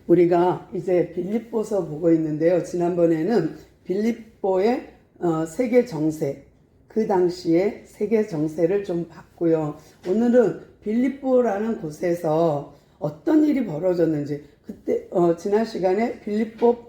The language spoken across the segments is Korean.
우리가 이제 빌립보서 보고 있는데요. 지난번에는 빌립보의 세계 정세, 그 당시에 세계 정세를 좀 봤고요. 오늘은 빌립보라는 곳에서 어떤 일이 벌어졌는지, 그때 지난 시간에 빌립보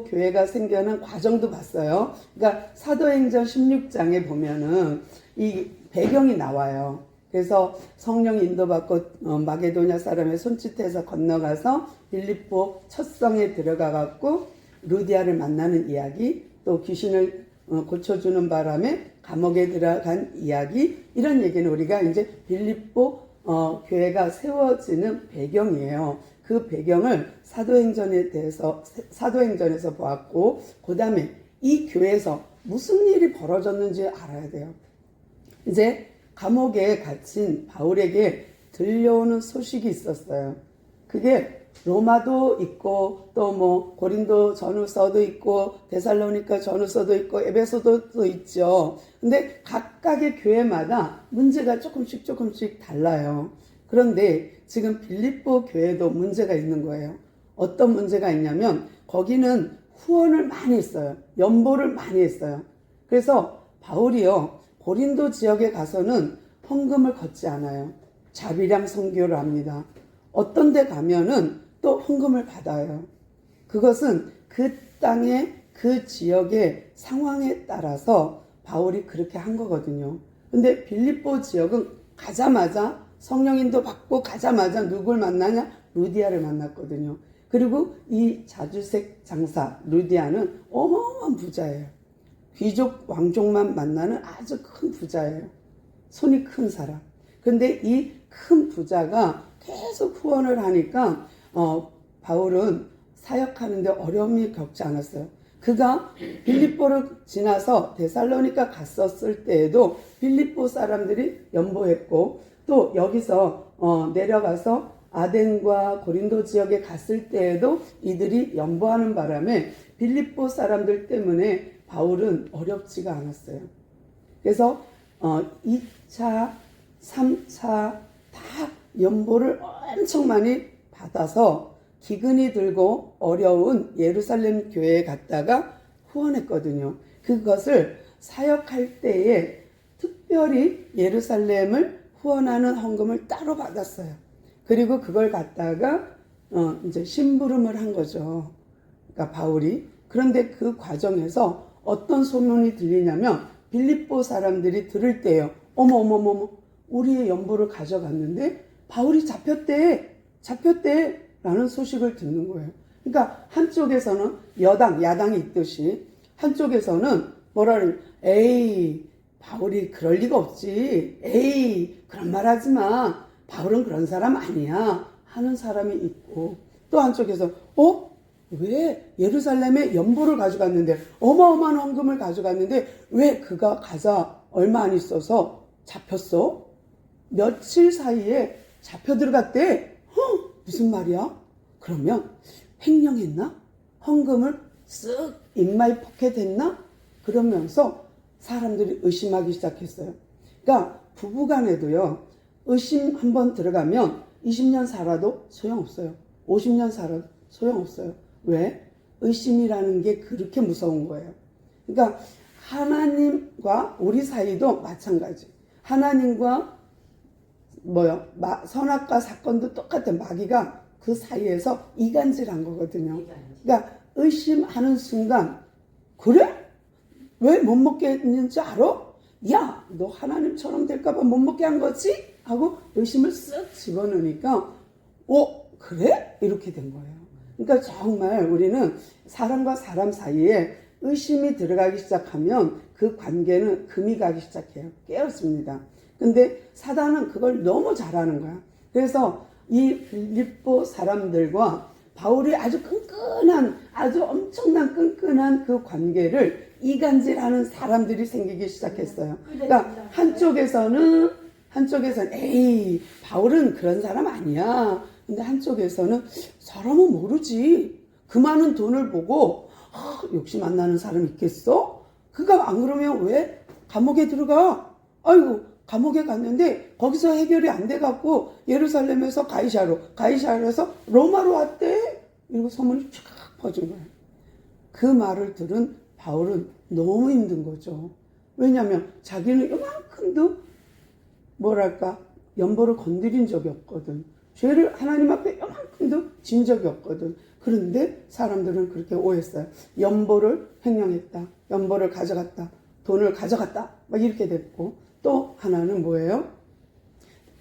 교회가 생겨난 과정도 봤어요. 그러니까 사도행전 16장에 보면은 이 배경이 나와요. 그래서 성령 인도받고 마게도냐 사람의 손짓해서 건너가서 빌립보 첫 성에 들어가 갖고 루디아를 만나는 이야기, 또 귀신을 고쳐주는 바람에 감옥에 들어간 이야기, 이런 얘기는 우리가 이제 빌립보 교회가 세워지는 배경이에요. 그 배경을 사도행전에서 보았고, 그 다음에 이 교회에서 무슨 일이 벌어졌는지 알아야 돼요. 이제 감옥에 갇힌 바울에게 들려오는 소식이 있었어요. 그게 로마도 있고, 또 뭐 고린도 전후서도 있고, 데살로니가 전후서도 있고, 에베소도 있죠. 근데 각각의 교회마다 문제가 조금씩 달라요. 그런데 지금 빌립보 교회도 문제가 있는 거예요. 어떤 문제가 있냐면 거기는 후원을 많이 했어요. 연보를 많이 했어요. 그래서 바울이요, 고린도 지역에 가서는 헌금을 걷지 않아요. 자비량 선교를 합니다. 어떤 데 가면은 또 헌금을 받아요. 그것은 그 땅의 그 지역의 상황에 따라서 바울이 그렇게 한 거거든요. 근데 빌립보 지역은 가자마자 성령인도 받고 가자마자 누굴 만나냐? 루디아를 만났거든요. 그리고 이 자주색 장사 루디아는 어마어마한 부자예요. 귀족 왕족만 만나는 아주 큰 부자예요. 손이 큰 사람. 근데 이 큰 부자가 계속 후원을 하니까 바울은 사역하는데 어려움이 겪지 않았어요. 그가 빌립보를 지나서 데살로니가 갔었을 때에도 빌립보 사람들이 연보했고, 또 여기서 내려가서 아덴과 고린도 지역에 갔을 때에도 이들이 연보하는 바람에 빌립보 사람들 때문에 바울은 어렵지가 않았어요. 그래서 2차, 3차 다 연보를 엄청 많이 받아서 기근이 들고 어려운 예루살렘 교회에 갔다가 후원했거든요. 그것을 사역할 때에 특별히 예루살렘을 후원하는 헌금을 따로 받았어요. 그리고 그걸 갖다가 이제 심부름을 한 거죠. 그러니까 바울이. 그런데 그 과정에서 어떤 소문이 들리냐면 빌립보 사람들이 들을 때요. 어머, 우리의 연보를 가져갔는데 바울이 잡혔대 라는 소식을 듣는 거예요. 그러니까 한쪽에서는 야당이 있듯이 한쪽에서는 에이, 바울이 그럴 리가 없지. 에이, 그런 말 하지 마. 바울은 그런 사람 아니야. 하는 사람이 있고, 또 한쪽에서 왜 예루살렘에 연보를 가져갔는데, 어마어마한 헌금을 가져갔는데 왜 그가 가자 얼마 안 있어서 잡혔어? 며칠 사이에 잡혀 들어갔대. 무슨 말이야? 그러면 횡령했나? 헌금을 쓱 인마이 포켓했나? 그러면서 사람들이 의심하기 시작했어요. 그러니까 부부간에도요, 의심 한번 들어가면 20년 살아도 소용없어요. 50년 살아도 소용없어요. 왜? 의심이라는 게 그렇게 무서운 거예요. 그러니까 하나님과 우리 사이도 마찬가지. 하나님과 선악과 사건도 똑같아. 마귀가 그 사이에서 이간질한 거거든요. 그러니까 의심하는 순간, 그래? 왜 못 먹게 했는지 알아? 야, 너 하나님처럼 될까봐 못 먹게 한 거지? 하고 의심을 쓱 집어넣으니까 그래? 이렇게 된 거예요. 그러니까 정말 우리는 사람과 사람 사이에 의심이 들어가기 시작하면 그 관계는 금이 가기 시작해요. 깨어집니다. 근데 사단은 그걸 너무 잘하는 거야. 그래서 이 빌립보 사람들과 바울이 아주 엄청난 끈끈한 그 관계를 이간질하는 사람들이 생기기 시작했어요. 그러니까 한쪽에서는 에이, 바울은 그런 사람 아니야. 근데 한쪽에서는 사람은 모르지. 그 많은 돈을 보고 욕심 안 나는 사람 있겠어? 그가 안 그러면 왜 감옥에 들어가? 아이고, 감옥에 갔는데 거기서 해결이 안 돼갖고 예루살렘에서 가이사르에서 로마로 왔대. 이러고 소문이 쫙 퍼진 거예요. 그 말을 들은 바울은 너무 힘든 거죠. 왜냐하면 자기는 요만큼도 뭐랄까 연보를 건드린 적이 없거든. 죄를 하나님 앞에 요만큼도 진 적이 없거든. 그런데 사람들은 그렇게 오해했어요. 연보를 횡령했다. 연보를 가져갔다. 돈을 가져갔다. 막 이렇게 됐고, 또 하나는 뭐예요?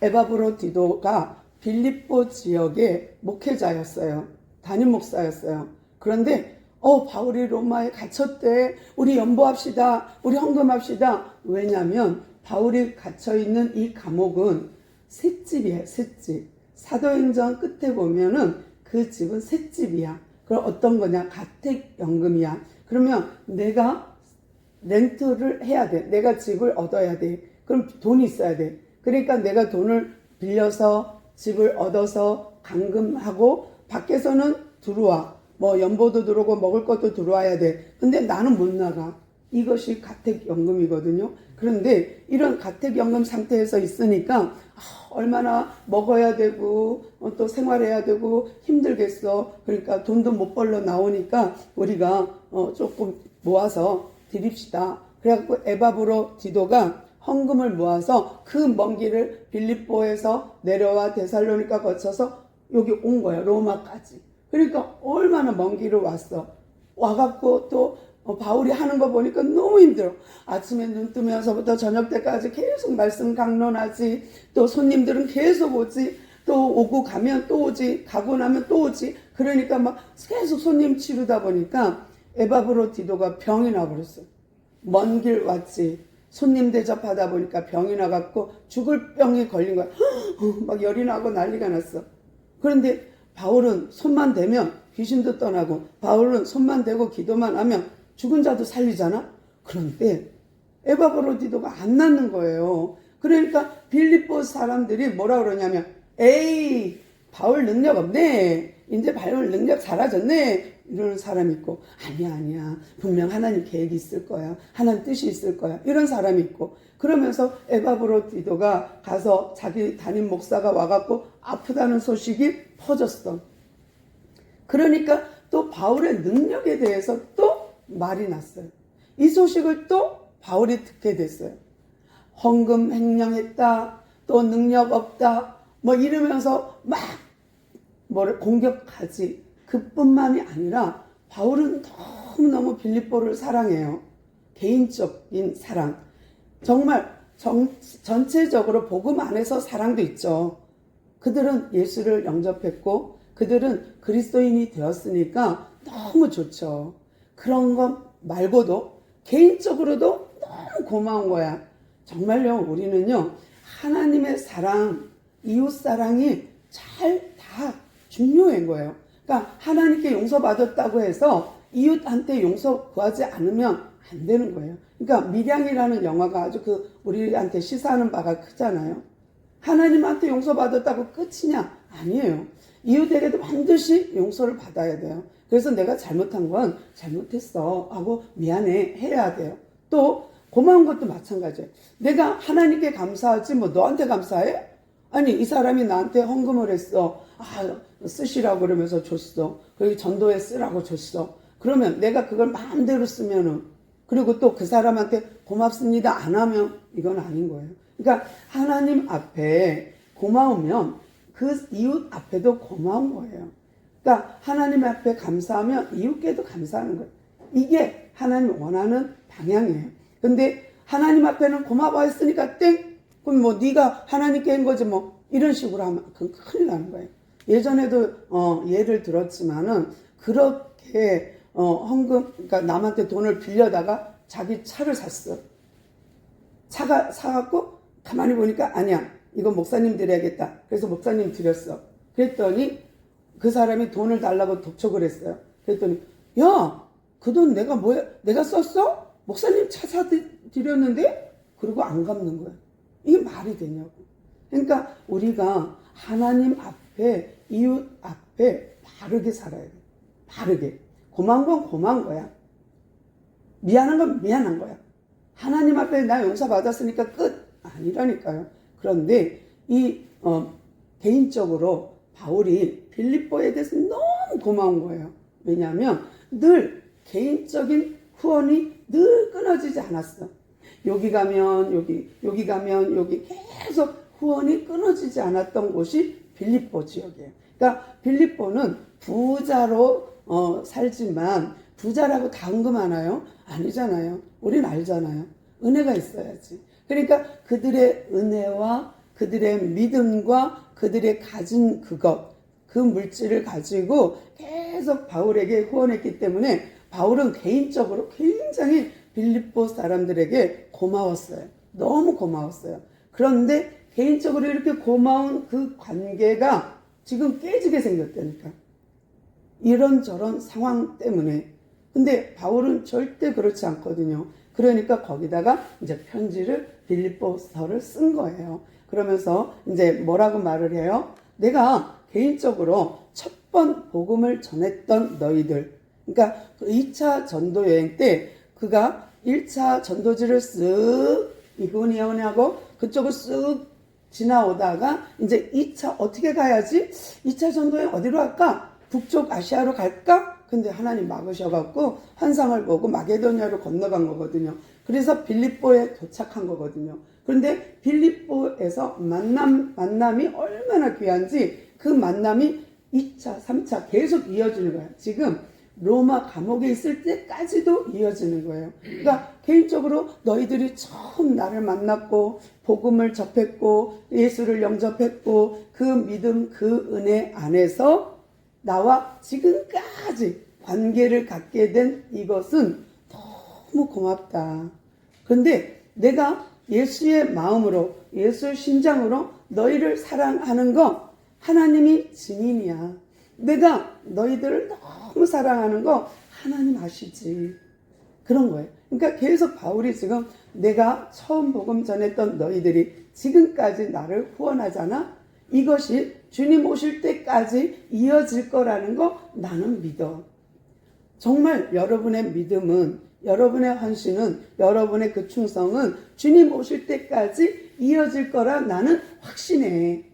에바브로디도가 빌립보 지역의 목회자였어요. 담임 목사였어요. 그런데 바울이 로마에 갇혔대. 우리 연보합시다. 우리 헌금합시다. 왜냐하면 바울이 갇혀있는 이 감옥은 셋집이에요. 셋집. 사도행전 끝에 보면은 그 집은 셋집이야. 그럼 어떤 거냐? 가택연금이야. 그러면 내가 렌트를 해야 돼. 내가 집을 얻어야 돼. 그럼 돈이 있어야 돼. 그러니까 내가 돈을 빌려서 집을 얻어서 감금하고 밖에서는 들어와. 뭐 연보도 들어오고 먹을 것도 들어와야 돼. 근데 나는 못 나가. 이것이 가택연금이거든요. 그런데 이런 가택연금 상태에서 있으니까 얼마나 먹어야 되고 또 생활해야 되고 힘들겠어. 그러니까 돈도 못 벌러 나오니까 우리가 조금 모아서 드립시다. 그래갖고 에바브로디도가 헌금을 모아서 그 먼 길을 빌립보에서 내려와 데살로니가 거쳐서 여기 온 거야. 로마까지. 그러니까 얼마나 먼 길을 왔어. 와갖고 또 바울이 하는 거 보니까 너무 힘들어. 아침에 눈 뜨면서부터 저녁 때까지 계속 말씀 강론하지. 또 손님들은 계속 오지. 또 오고 가면 또 오지. 가고 나면 또 오지. 그러니까 막 계속 손님 치르다 보니까 에바브로디도가 병이 나버렸어. 먼 길 왔지. 손님 대접하다 보니까 병이 나갖고 죽을 병이 걸린 거야. 막 열이 나고 난리가 났어. 그런데 바울은 손만 대면 귀신도 떠나고, 바울은 손만 대고 기도만 하면 죽은 자도 살리잖아. 그런데 에바브로디도가 안 낫는 거예요. 그러니까 빌립보 사람들이 뭐라 그러냐면, 에이 바울 능력 없네. 이제 바울 능력 사라졌네. 이러는 사람이 있고, 아니야 분명 하나님 계획이 있을 거야. 하나님 뜻이 있을 거야. 이런 사람이 있고, 그러면서 에바브로디도가 가서 자기 담임 목사가 와갖고 아프다는 소식이 퍼졌어. 그러니까 또 바울의 능력에 대해서 또 말이 났어요. 이 소식을 또 바울이 듣게 됐어요. 헌금 횡령했다. 또 능력 없다. 뭐 이러면서 막 뭐를 공격하지. 그뿐만이 아니라 바울은 너무너무 빌립보를 사랑해요. 개인적인 사랑. 정말 전체적으로 복음 안에서 사랑도 있죠. 그들은 예수를 영접했고 그들은 그리스도인이 되었으니까 너무 좋죠. 그런 것 말고도 개인적으로도 너무 고마운 거야. 정말요, 우리는요, 하나님의 사랑, 이웃 사랑이 잘 다 중요한 거예요. 그러니까 하나님께 용서받았다고 해서 이웃한테 용서 구하지 않으면 안 되는 거예요. 그러니까 밀양이라는 영화가 아주 우리한테 시사하는 바가 크잖아요. 하나님한테 용서받았다고 끝이냐? 아니에요. 이웃에게도 반드시 용서를 받아야 돼요. 그래서 내가 잘못한 건 잘못했어 하고 미안해 해야 돼요. 또 고마운 것도 마찬가지예요. 내가 하나님께 감사하지 뭐 너한테 감사해? 아니 이 사람이 나한테 헌금을 했어. 쓰시라고 그러면서 줬어. 그리고 전도에 쓰라고 줬어. 그러면 내가 그걸 마음대로 쓰면은, 그리고 또 그 사람한테 고맙습니다 안 하면 이건 아닌 거예요. 그러니까 하나님 앞에 고마우면 그 이웃 앞에도 고마운 거예요. 그러니까 하나님 앞에 감사하면 이웃께도 감사하는 거예요. 이게 하나님 원하는 방향이에요. 근데 하나님 앞에는 고마워했으니까 땡! 그럼 뭐 네가 하나님께 한 거지 뭐 이런 식으로 하면 그건 큰일 나는 거예요. 예전에도 예를 들었지만은 그렇게 헌금, 그러니까 남한테 돈을 빌려다가 자기 차를 샀어. 차가 사갖고 가만히 보니까 아니야, 이거 목사님 드려야겠다. 그래서 목사님 드렸어. 그랬더니 그 사람이 돈을 달라고 독촉을 했어요. 그랬더니 야, 그 돈 내가 썼어? 목사님 차 사드렸는데? 그리고 안 갚는 거야. 이게 말이 되냐고. 그러니까 우리가 하나님 앞에, 이웃 앞에 바르게 살아야 돼. 바르게. 고마운 건 고마운 거야. 미안한 건 미안한 거야. 하나님 앞에 나 용서받았으니까 끝. 아니라니까요. 그런데 개인적으로 바울이 빌립보에 대해서 너무 고마운 거예요. 왜냐하면 늘 개인적인 후원이 늘 끊어지지 않았어. 여기 가면 여기 가면 여기 계속 후원이 끊어지지 않았던 곳이 빌립보 지역이에요. 그러니까 빌립보는 부자로 살지만 부자라고 다 헌금하나요? 아니잖아요. 우린 알잖아요. 은혜가 있어야지. 그러니까 그들의 은혜와 그들의 믿음과 그들의 가진 그 물질을 가지고 계속 바울에게 후원했기 때문에 바울은 개인적으로 굉장히 빌립보 사람들에게 고마웠어요. 너무 고마웠어요. 그런데 개인적으로 이렇게 고마운 그 관계가 지금 깨지게 생겼다니까. 이런저런 상황 때문에. 근데 바울은 절대 그렇지 않거든요. 그러니까 거기다가 이제 편지를 빌립보서를 쓴 거예요. 그러면서 이제 뭐라고 말을 해요? 내가 개인적으로 첫 번 복음을 전했던 너희들. 그러니까 그 2차 전도 여행 때 그가 1차 전도지를 쓱 이고니온하고 그쪽을 쓱 지나오다가 이제 2차 어떻게 가야지? 2차 전도여행 어디로 갈까? 북쪽 아시아로 갈까? 근데 하나님 막으셔갖고 환상을 보고 마게도니아로 건너간 거거든요. 그래서 빌립보에 도착한 거거든요. 그런데 빌립보에서 만남이 얼마나 귀한지 그 만남이 2차, 3차 계속 이어지는 거예요. 지금 로마 감옥에 있을 때까지도 이어지는 거예요. 그러니까 개인적으로 너희들이 처음 나를 만났고 복음을 접했고 예수를 영접했고 그 믿음 그 은혜 안에서 나와 지금까지 관계를 갖게 된 이것은 너무 고맙다. 그런데 내가 예수의 마음으로 예수의 심장으로 너희를 사랑하는 거 하나님이 증인이야. 내가 너희들을 너무 사랑하는 거 하나님 아시지. 그런 거예요. 그러니까 계속 바울이 지금 내가 처음 복음 전했던 너희들이 지금까지 나를 후원하잖아. 이것이 주님 오실 때까지 이어질 거라는 거 나는 믿어. 정말 여러분의 믿음은, 여러분의 헌신은, 여러분의 그 충성은 주님 오실 때까지 이어질 거라 나는 확신해.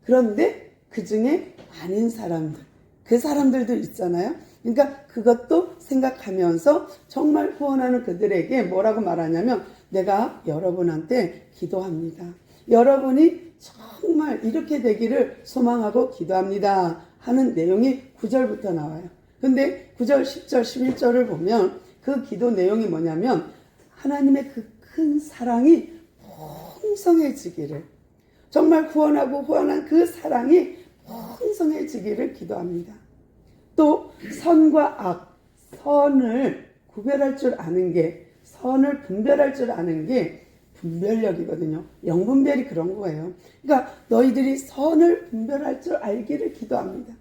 그런데 그 중에 아닌 사람들, 그 사람들도 있잖아요. 그러니까 그것도 생각하면서 정말 후원하는 그들에게 뭐라고 말하냐면 내가 여러분한테 기도합니다. 여러분이 정말 이렇게 되기를 소망하고 기도합니다 하는 내용이 9절부터 나와요. 근데 9절, 10절, 11절을 보면 그 기도 내용이 뭐냐면 하나님의 그 큰 사랑이 풍성해지기를, 정말 후원한 그 사랑이 풍성해지기를 기도합니다. 또 선과 악, 선을 구별할 줄 아는 게, 선을 분별할 줄 아는 게 분별력이거든요. 영분별이 그런 거예요. 그러니까 너희들이 선을 분별할 줄 알기를 기도합니다.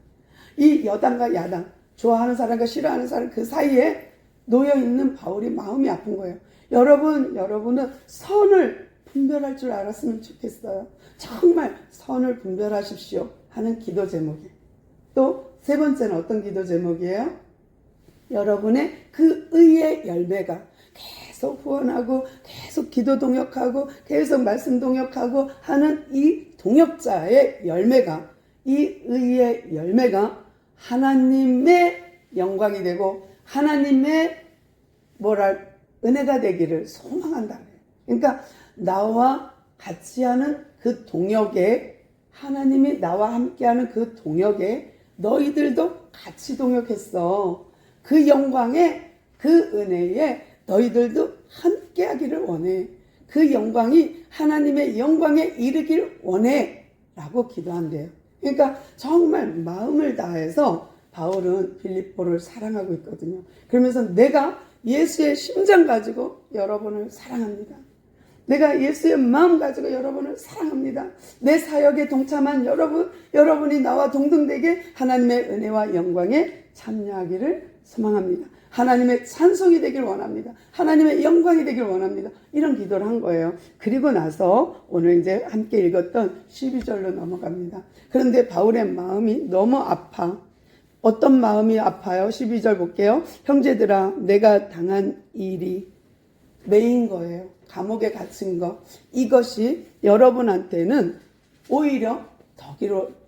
이 여당과 야당, 좋아하는 사람과 싫어하는 사람 그 사이에 놓여있는 바울이 마음이 아픈 거예요. 여러분은 선을 분별할 줄 알았으면 좋겠어요. 정말 선을 분별하십시오 하는 기도 제목이에요. 또 세 번째는 어떤 기도 제목이에요? 여러분의 그 의의 열매가 계속 후원하고 계속 기도 동역하고 계속 말씀 동역하고 하는 이 동역자의 열매가, 이 의의 열매가 하나님의 영광이 되고 하나님의 은혜가 되기를 소망한다. 그러니까 나와 같이 하는 그 동역에, 하나님이 나와 함께하는 그 동역에 너희들도 같이 동역했어. 그 영광에, 그 은혜에 너희들도 함께하기를 원해. 그 영광이 하나님의 영광에 이르길 원해 라고 기도한대요. 그러니까 정말 마음을 다해서 바울은 빌립보를 사랑하고 있거든요. 그러면서 내가 예수의 심장 가지고 여러분을 사랑합니다. 내가 예수의 마음 가지고 여러분을 사랑합니다. 내 사역에 동참한 여러분이 나와 동등되게 하나님의 은혜와 영광에 참여하기를 소망합니다. 하나님의 찬송이 되길 원합니다. 하나님의 영광이 되길 원합니다. 이런 기도를 한 거예요. 그리고 나서 오늘 이제 함께 읽었던 12절로 넘어갑니다. 그런데 바울의 마음이 너무 아파. 어떤 마음이 아파요? 12절 볼게요. 형제들아, 내가 당한 일이 매인 거예요. 감옥에 갇힌 거, 이것이 여러분한테는 오히려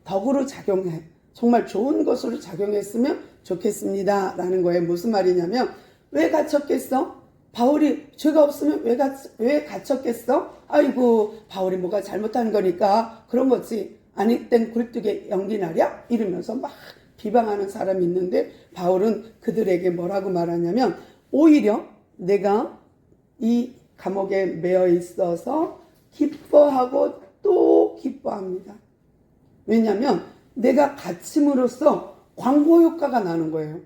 덕으로 작용해. 정말 좋은 것으로 작용했으면 좋겠습니다. 라는 거예요. 무슨 말이냐면, 왜 갇혔겠어? 바울이 죄가 없으면 왜 갇혔겠어? 아이고, 바울이 뭐가 잘못한 거니까 그런 거지. 아니 땐 굴뚝에 연기 나랴? 이러면서 막 비방하는 사람이 있는데, 바울은 그들에게 뭐라고 말하냐면, 오히려 내가 이 감옥에 매여 있어서 기뻐하고 또 기뻐합니다. 왜냐하면 내가 갇힘으로써 광고 효과가 나는 거예요.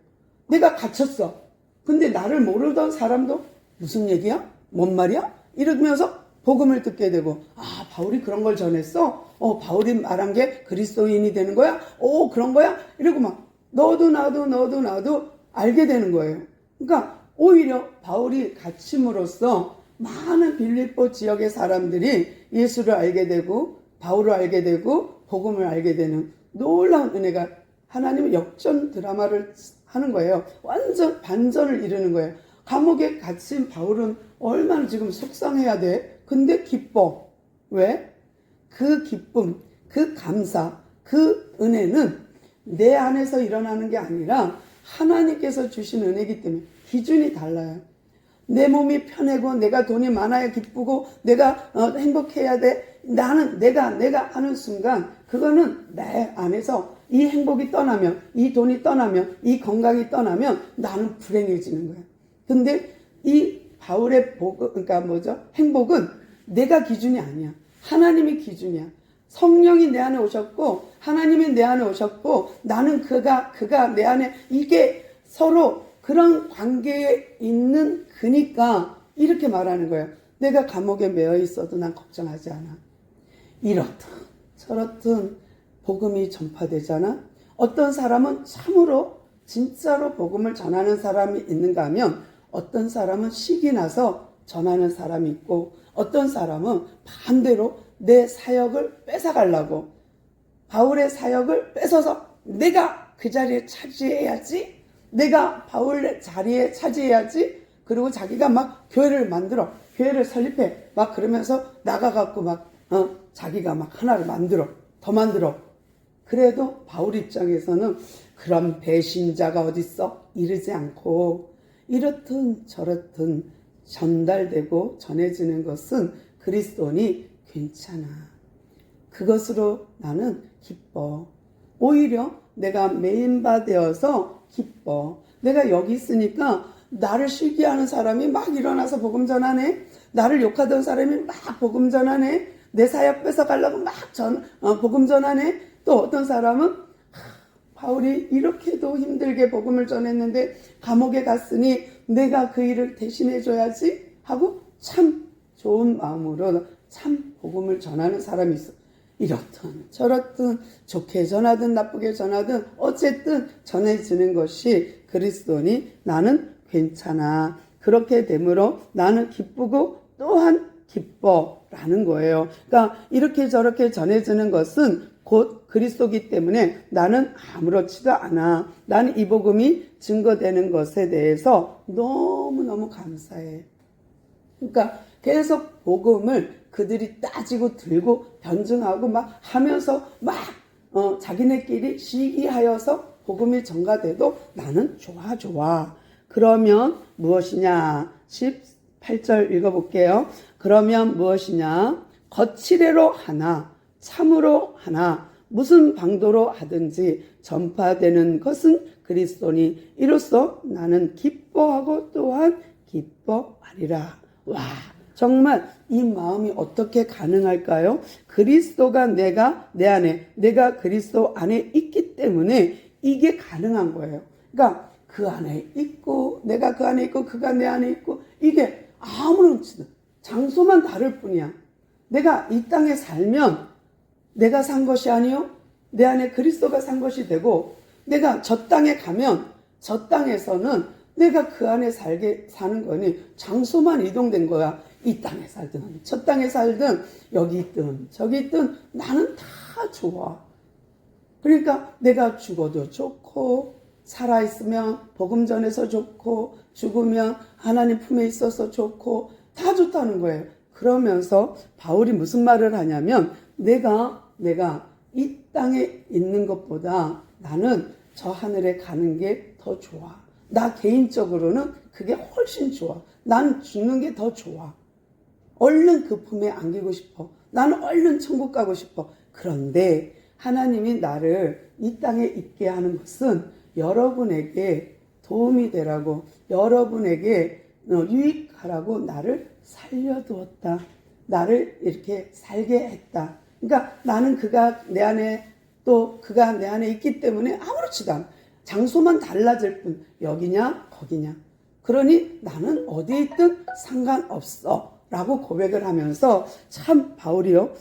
내가 갇혔어. 근데 나를 모르던 사람도 무슨 얘기야? 뭔 말이야? 이러면서 복음을 듣게 되고, 아, 바울이 그런 걸 전했어? 바울이 말한 게 그리스도인이 되는 거야? 그런 거야? 이러고 막 너도 나도 알게 되는 거예요. 그러니까 오히려 바울이 갇힘으로써 많은 빌립보 지역의 사람들이 예수를 알게 되고 바울을 알게 되고 복음을 알게 되는 놀라운 은혜가, 하나님은 역전 드라마를 하는 거예요. 완전 반전을 이루는 거예요. 감옥에 갇힌 바울은 얼마나 지금 속상해야 돼. 근데 기뻐. 왜? 그 기쁨, 그 감사, 그 은혜는 내 안에서 일어나는 게 아니라 하나님께서 주신 은혜이기 때문에 기준이 달라요. 내 몸이 편하고 내가 돈이 많아야 기쁘고 내가 행복해야 돼. 나는 내가 하는 순간 그거는 내 안에서 이 행복이 떠나면, 이 돈이 떠나면, 이 건강이 떠나면 나는 불행해지는 거야. 근데 이 바울의 그러니까 행복은 내가 기준이 아니야. 하나님이 기준이야. 성령이 내 안에 오셨고 하나님이 내 안에 오셨고 나는 그가 내 안에, 이게 서로 그런 관계에 있는 그니까 이렇게 말하는 거예요. 내가 감옥에 매여 있어도 난 걱정하지 않아. 이렇든 저렇든 복음이 전파되잖아. 어떤 사람은 참으로 진짜로 복음을 전하는 사람이 있는가 하면, 어떤 사람은 식이 나서 전하는 사람이 있고, 어떤 사람은 반대로 내 사역을 뺏어가려고, 바울의 사역을 뺏어서 내가 그 자리에 차지해야지, 내가 바울의 자리에 차지해야지, 그리고 자기가 막 교회를 만들어, 교회를 설립해, 막 그러면서 나가갖고 막 자기가 막 하나를 더 만들어. 그래도 바울 입장에서는 그런 배신자가 어딨어? 이러지 않고, 이렇든 저렇든 전달되고 전해지는 것은 그리스도니 괜찮아. 그것으로 나는 기뻐. 오히려 내가 메인바 되어서 기뻐. 내가 여기 있으니까 나를 시기하는 사람이 막 일어나서 복음 전하네. 나를 욕하던 사람이 막 복음 전하네. 내 사역 뺏어가려고 막 복음 전하네. 또 어떤 사람은 바울이 이렇게도 힘들게 복음을 전했는데 감옥에 갔으니 내가 그 일을 대신해 줘야지 하고 참 좋은 마음으로 참 복음을 전하는 사람이 있어. 이렇든 저렇든 좋게 전하든 나쁘게 전하든 어쨌든 전해지는 것이 그리스도니 나는 괜찮아. 그렇게 되므로 나는 기쁘고 또한 기뻐라는 거예요. 그러니까 이렇게 저렇게 전해지는 것은 곧 그리스도기 때문에 나는 아무렇지도 않아. 나는 이 복음이 증거되는 것에 대해서 너무너무 감사해. 그러니까 계속 복음을 그들이 따지고 들고 변증하고 막 하면서 막 자기네끼리 시기하여서 복음이 전가돼도 나는 좋아. 그러면 무엇이냐? 18절 읽어볼게요. 그러면 무엇이냐? 거칠애로 하나 참으로 하나 무슨 방도로 하든지 전파되는 것은 그리스도니 이로써 나는 기뻐하고 또한 기뻐하리라. 와, 정말 이 마음이 어떻게 가능할까요? 그리스도가 내 안에, 내가 그리스도 안에 있기 때문에 이게 가능한 거예요. 그러니까 그 안에 있고 내가 그 안에 있고 그가 내 안에 있고, 이게 아무렇지도 장소만 다를 뿐이야. 내가 이 땅에 살면 내가 산 것이 아니요 내 안에 그리스도가 산 것이 되고, 내가 저 땅에 가면 저 땅에서는 내가 그 안에 사는 거니 장소만 이동된 거야. 이 땅에 살든 저 땅에 살든 여기 있든 저기 있든 나는 다 좋아. 그러니까 내가 죽어도 좋고 살아있으면 복음 전해서 좋고 죽으면 하나님 품에 있어서 좋고 다 좋다는 거예요. 그러면서 바울이 무슨 말을 하냐면 내가 이 땅에 있는 것보다 나는 저 하늘에 가는 게 더 좋아. 나 개인적으로는 그게 훨씬 좋아. 난 죽는 게 더 좋아. 얼른 그 품에 안기고 싶어. 나는 얼른 천국 가고 싶어. 그런데 하나님이 나를 이 땅에 있게 하는 것은 여러분에게 도움이 되라고, 여러분에게 유익하라고 나를 살려두었다. 나를 이렇게 살게 했다. 그러니까 나는 그가 내 안에, 또 그가 내 안에 있기 때문에 아무렇지도 않아. 장소만 달라질 뿐. 여기냐 거기냐. 그러니 나는 어디에 있든 상관없어 라고 고백을 하면서 참 바울이요,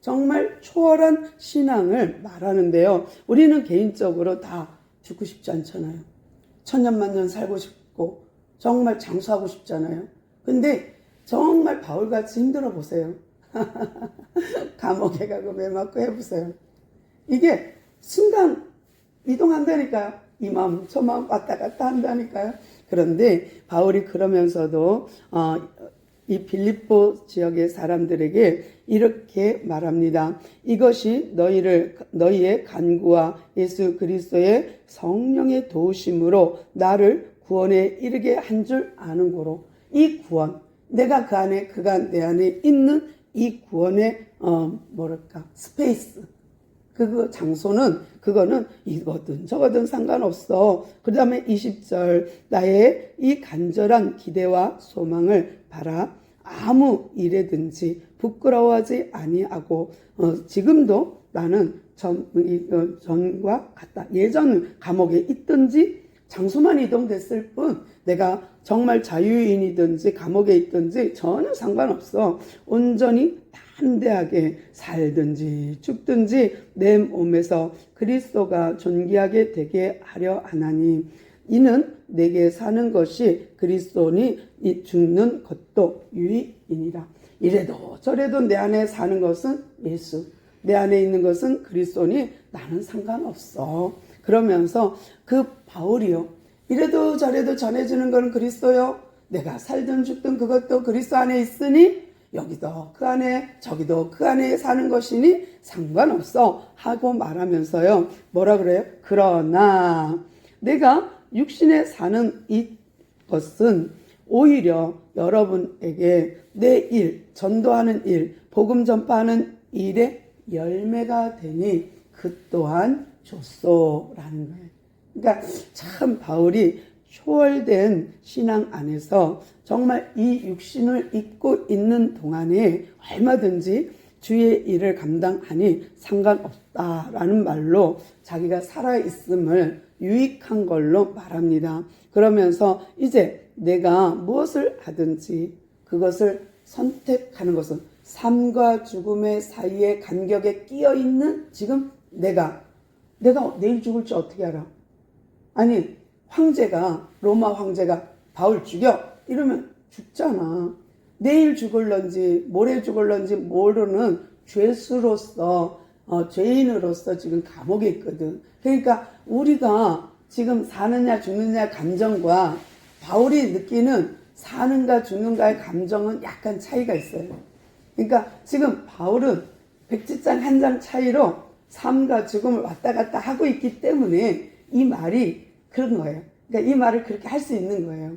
정말 초월한 신앙을 말하는데요. 우리는 개인적으로 다 죽고 싶지 않잖아요. 천년만년 살고 싶고 정말 장수하고 싶잖아요. 근데 정말 바울같이 힘들어 보세요. 감옥에 가고 매 맞고 해보세요. 이게 순간 이동한다니까요. 이 마음 저 마음 왔다 갔다 한다니까요. 그런데 바울이 그러면서도 이 빌립보 지역의 사람들에게 이렇게 말합니다. 이것이 너희의 간구와 예수 그리스도의 성령의 도우심으로 나를 구원에 이르게 한 줄 아는 고로. 이 구원, 내가 그 안에, 그가 내 안에 있는 이 구원의 스페이스, 그 장소는, 그거는 이거든 저거든 상관없어. 그 다음에 20절, 나의 이 간절한 기대와 소망을 바라 아무 일에든지 부끄러워하지 아니하고, 지금도 나는 전과 같다. 예전 감옥에 있든지 장소만 이동됐을 뿐, 내가 정말 자유인이든지 감옥에 있든지 전혀 상관없어. 온전히 담대하게 살든지 죽든지 내 몸에서 그리스도가 존귀하게 되게 하려 하나니, 이는 내게 사는 것이 그리스도니 이 죽는 것도 유익이니라. 이래도 저래도 내 안에 사는 것은 예수, 내 안에 있는 것은 그리스도니 나는 상관없어. 그러면서 그 바울이요, 이래도 저래도 전해주는 건 그리스도요, 내가 살든 죽든 그것도 그리스도 안에 있으니 여기도 그 안에 저기도 그 안에 사는 것이니 상관없어 하고 말하면서요, 뭐라 그래요? 그러나 내가 육신에 사는 이것은 오히려 여러분에게 내 일, 전도하는 일, 복음 전파하는 일의 열매가 되니 그 또한 좋소라는 거예요. 그러니까 참 바울이 초월된 신앙 안에서 정말 이 육신을 입고 있는 동안에 얼마든지 주의 일을 감당하니 상관없다라는 말로 자기가 살아있음을 유익한 걸로 말합니다. 그러면서 이제 내가 무엇을 하든지 그것을 선택하는 것은 삶과 죽음의 사이의 간격에 끼어 있는 지금 내가 내일 죽을지 어떻게 알아? 아니, 로마 황제가 바울 죽여 이러면 죽잖아. 내일 죽을런지 모레 죽을런지 모르는 죄인으로서 지금 감옥에 있거든. 그러니까 우리가 지금 사느냐 죽느냐 감정과 바울이 느끼는 사는가 죽는가의 감정은 약간 차이가 있어요. 그러니까 지금 바울은 백지장 한 장 차이로 삶과 죽음을 왔다 갔다 하고 있기 때문에 이 말이 그런 거예요. 그러니까 이 말을 그렇게 할 수 있는 거예요.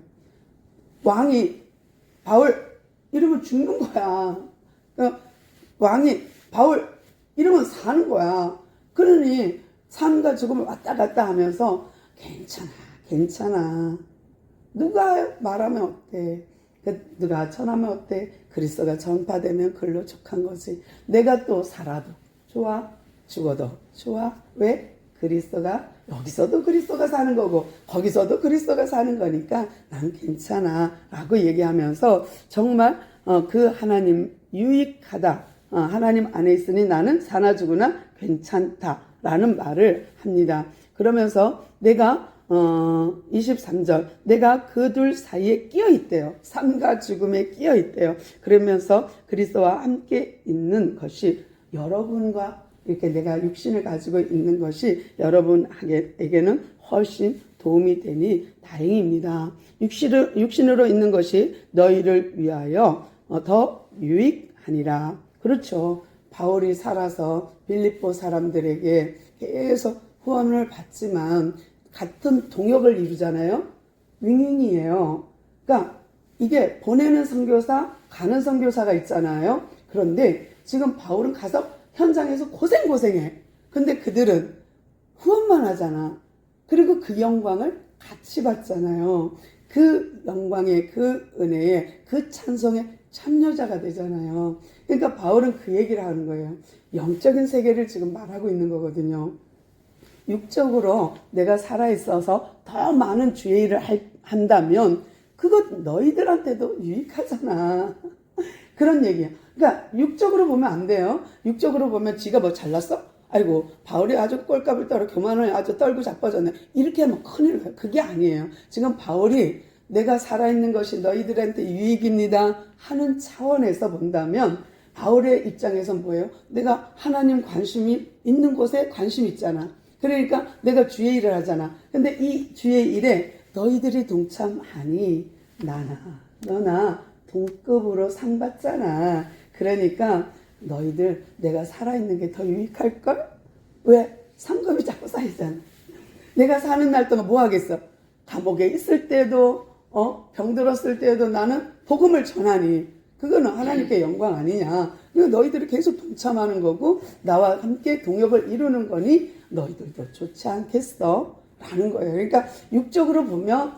왕이 바울 이러면 죽는 거야. 그러니까 왕이 바울 이러면 사는 거야. 그러니 삶과 죽음을 왔다 갔다 하면서 괜찮아. 누가 말하면 어때? 누가 전하면 어때? 그리스도가 전파되면 글로 족한 거지. 내가 또 살아도 좋아, 죽어도 좋아. 왜? 그리스도가 여기서도 그리스도가 사는 거고 거기서도 그리스도가 사는 거니까 난 괜찮아 라고 얘기하면서 정말 그 하나님 유익하다, 하나님 안에 있으니 나는 사나 죽으나 괜찮다 라는 말을 합니다. 그러면서 내가 23절, 내가 그 둘 사이에 끼어 있대요. 삶과 죽음에 끼어 있대요. 그러면서 그리스도와 함께 있는 것이 여러분과 이렇게 내가 육신을 가지고 있는 것이 여러분에게는 훨씬 도움이 되니 다행입니다. 육신으로 있는 것이 너희를 위하여 더 유익하니라. 그렇죠. 바울이 살아서 빌립보 사람들에게 계속 후원을 받지만 같은 동역을 이루잖아요. 윙윙이에요. 그러니까 이게 보내는 선교사, 가는 선교사가 있잖아요. 그런데 지금 바울은 가서 현장에서 고생해. 근데 그들은 후원만 하잖아. 그리고 그 영광을 같이 받잖아요. 그 영광의, 그 은혜의, 그 찬송의 참여자가 되잖아요. 그러니까 바울은 그 얘기를 하는 거예요. 영적인 세계를 지금 말하고 있는 거거든요. 육적으로 내가 살아있어서 더 많은 주의 일을 한다면 그것 너희들한테도 유익하잖아. 그런 얘기야. 그러니까 육적으로 보면 안 돼요. 육적으로 보면 지가 뭐 잘났어? 아이고 바울이 아주 꼴값을 떨어 교만을 아주 떨고 자빠졌네. 이렇게 하면 큰일 나요. 그게 아니에요. 지금 바울이 내가 살아있는 것이 너희들한테 유익입니다 하는 차원에서 본다면 바울의 입장에서 뭐예요? 내가 하나님 관심이 있는 곳에 관심 있잖아. 그러니까 내가 주의 일을 하잖아. 근데 이 주의 일에 너희들이 동참하니 너나 동급으로 상 받잖아. 그러니까 너희들 내가 살아있는 게 더 유익할걸? 왜? 상급이 자꾸 쌓이잖아. 내가 사는 날 동안 뭐 하겠어? 감옥에 있을 때도 병들었을 때도 나는 복음을 전하니 그거는 하나님께 영광 아니냐. 그러니까 너희들이 계속 동참하는 거고 나와 함께 동역을 이루는 거니 너희들도 좋지 않겠어? 라는 거예요. 그러니까 육적으로 보면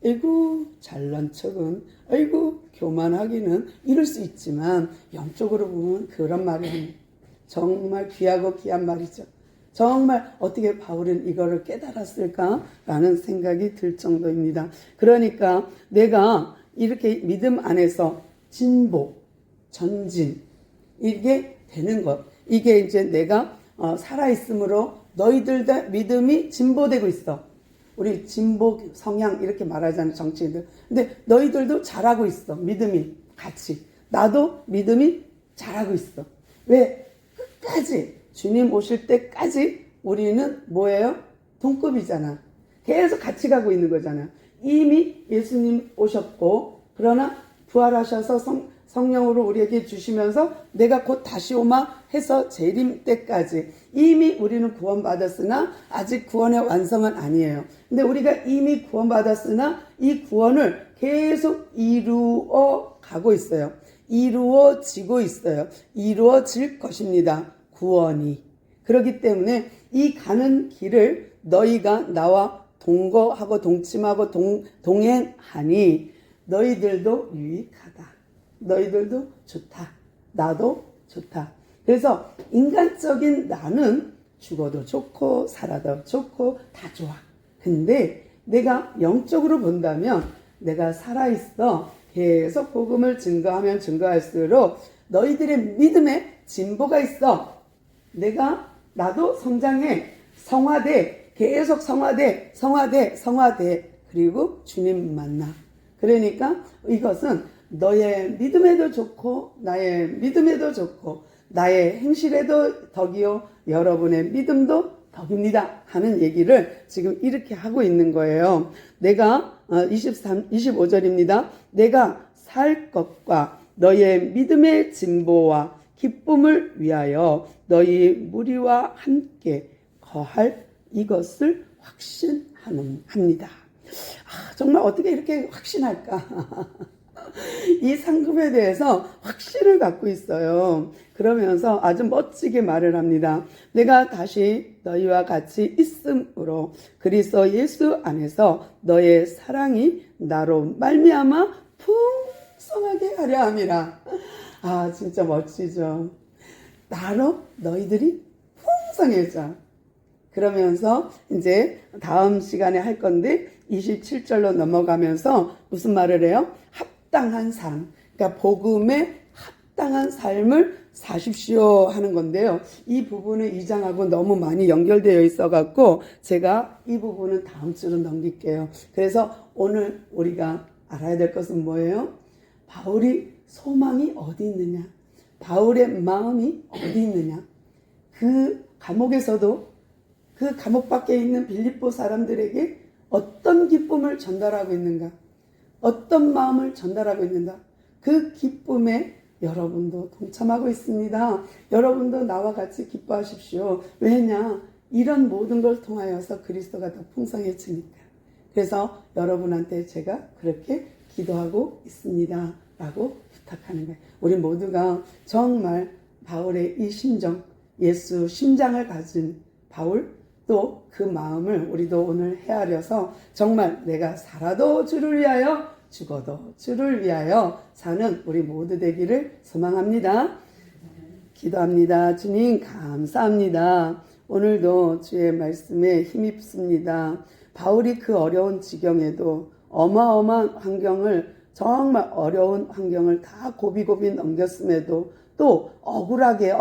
아이고 잘난 척은 아이고 교만하기는 이럴 수 있지만 영적으로 보면 그런 말이 정말 귀하고 귀한 말이죠. 정말 어떻게 바울은 이거를 깨달았을까라는 생각이 들 정도입니다. 그러니까 내가 이렇게 믿음 안에서 진보, 전진 이게 되는 것. 이게 이제 내가 살아있으므로 너희들 믿음이 진보되고 있어. 우리 진보 성향 이렇게 말하잖아요, 정치인들. 근데 너희들도 잘하고 있어. 믿음이 같이. 나도 믿음이 잘하고 있어. 왜? 끝까지 주님 오실 때까지 우리는 뭐예요? 동급이잖아. 계속 같이 가고 있는 거잖아. 이미 예수님 오셨고 그러나 부활하셔서 성령으로 우리에게 주시면서 내가 곧 다시 오마 해서 재림 때까지 이미 우리는 구원받았으나 아직 구원의 완성은 아니에요. 근데 우리가 이미 구원받았으나 이 구원을 계속 이루어 가고 있어요. 이루어지고 있어요. 이루어질 것입니다. 구원이. 그렇기 때문에 이 가는 길을 너희가 나와 동거하고 동침하고 동행하니 너희들도 유익하다. 너희들도 좋다. 나도 좋다. 그래서 인간적인 나는 죽어도 좋고 살아도 좋고 다 좋아. 근데 내가 영적으로 본다면 내가 살아있어. 계속 복음을 증거하면 증거할수록 너희들의 믿음에 진보가 있어. 나도 성장해. 성화돼. 계속 성화돼. 그리고 주님 만나. 그러니까 이것은 너의 믿음에도 좋고 나의 믿음에도 좋고 나의 행실에도 덕이요 여러분의 믿음도 덕입니다 하는 얘기를 지금 이렇게 하고 있는 거예요. 내가 25절입니다. 내가 살 것과 너의 믿음의 진보와 기쁨을 위하여 너희 무리와 함께 거할 이것을 확신합니다. 정말 어떻게 이렇게 확신할까? 이 상급에 대해서 확신을 갖고 있어요. 그러면서 아주 멋지게 말을 합니다. 내가 다시 너희와 같이 있음으로 그리스도 예수 안에서 너의 사랑이 나로 말미암아 풍성하게 하려 함이라. 진짜 멋지죠. 나로 너희들이 풍성해져. 그러면서 이제 다음 시간에 할 건데 27절로 넘어가면서 무슨 말을 해요? 합당한 삶, 그러니까 복음에 합당한 삶을 사십시오 하는 건데요. 이 부분은 2장하고 너무 많이 연결되어 있어갖고 제가 이 부분은 다음 주로 넘길게요. 그래서 오늘 우리가 알아야 될 것은 뭐예요? 바울이 소망이 어디 있느냐? 바울의 마음이 어디 있느냐? 그 감옥에서도 그 감옥 밖에 있는 빌립보 사람들에게 어떤 기쁨을 전달하고 있는가? 어떤 마음을 전달하고 있는가? 그 기쁨에 여러분도 동참하고 있습니다. 여러분도 나와 같이 기뻐하십시오. 왜냐? 이런 모든 걸 통하여서 그리스도가 더 풍성해지니까. 그래서 여러분한테 제가 그렇게 기도하고 있습니다. 라고 부탁하는 거예요. 우리 모두가 정말 바울의 이 심정, 예수 심장을 가진 바울, 또 그 마음을 우리도 오늘 헤아려서 정말 내가 살아도 주를 위하여 죽어도 주를 위하여 사는 우리 모두 되기를 소망합니다. 기도합니다. 주님 감사합니다. 오늘도 주의 말씀에 힘입습니다. 바울이 그 어려운 지경에도 어마어마한 환경을, 정말 어려운 환경을 다 고비고비 넘겼음에도 또 억울하게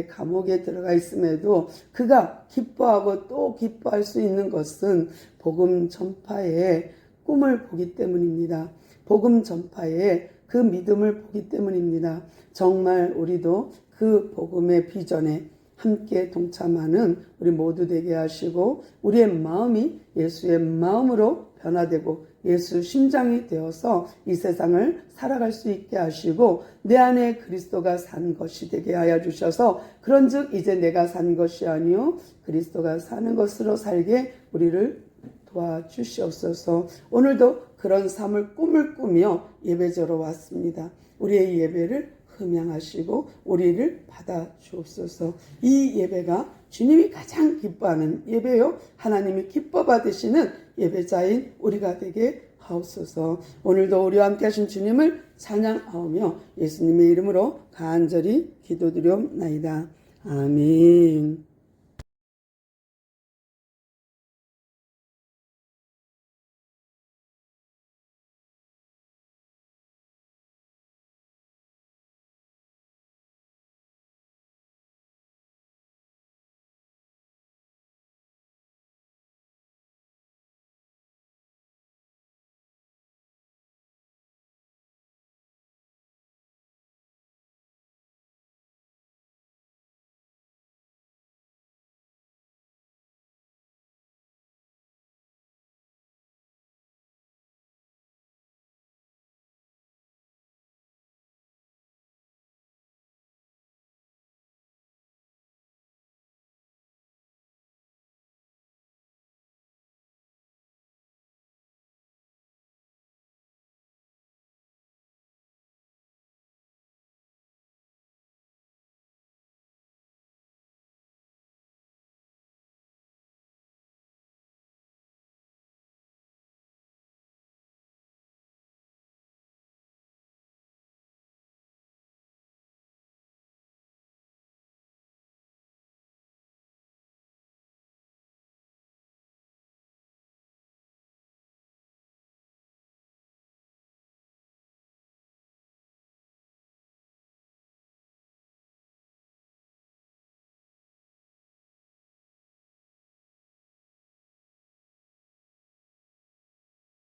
감옥에 들어가 있음에도 그가 기뻐하고 또 기뻐할 수 있는 것은 복음 전파의 꿈을 보기 때문입니다. 복음 전파의 그 믿음을 보기 때문입니다. 정말 우리도 그 복음의 비전에 함께 동참하는 우리 모두 되게 하시고 우리의 마음이 예수의 마음으로 변화되고 예수 심장이 되어서 이 세상을 살아갈 수 있게 하시고 내 안에 그리스도가 산 것이 되게 하여 주셔서 그런즉 이제 내가 산 것이 아니요 그리스도가 사는 것으로 살게 우리를 도와주시옵소서. 오늘도 그런 삶을 꿈을 꾸며 예배자로 왔습니다. 우리의 예배를 흠양하시고 우리를 받아 주옵소서. 이 예배가 주님이 가장 기뻐하는 예배요, 하나님이 기뻐 받으시는 예배자인 우리가 되게 하옵소서. 오늘도 우리와 함께 하신 주님을 찬양하오며 예수님의 이름으로 간절히 기도드리옵나이다. 아멘.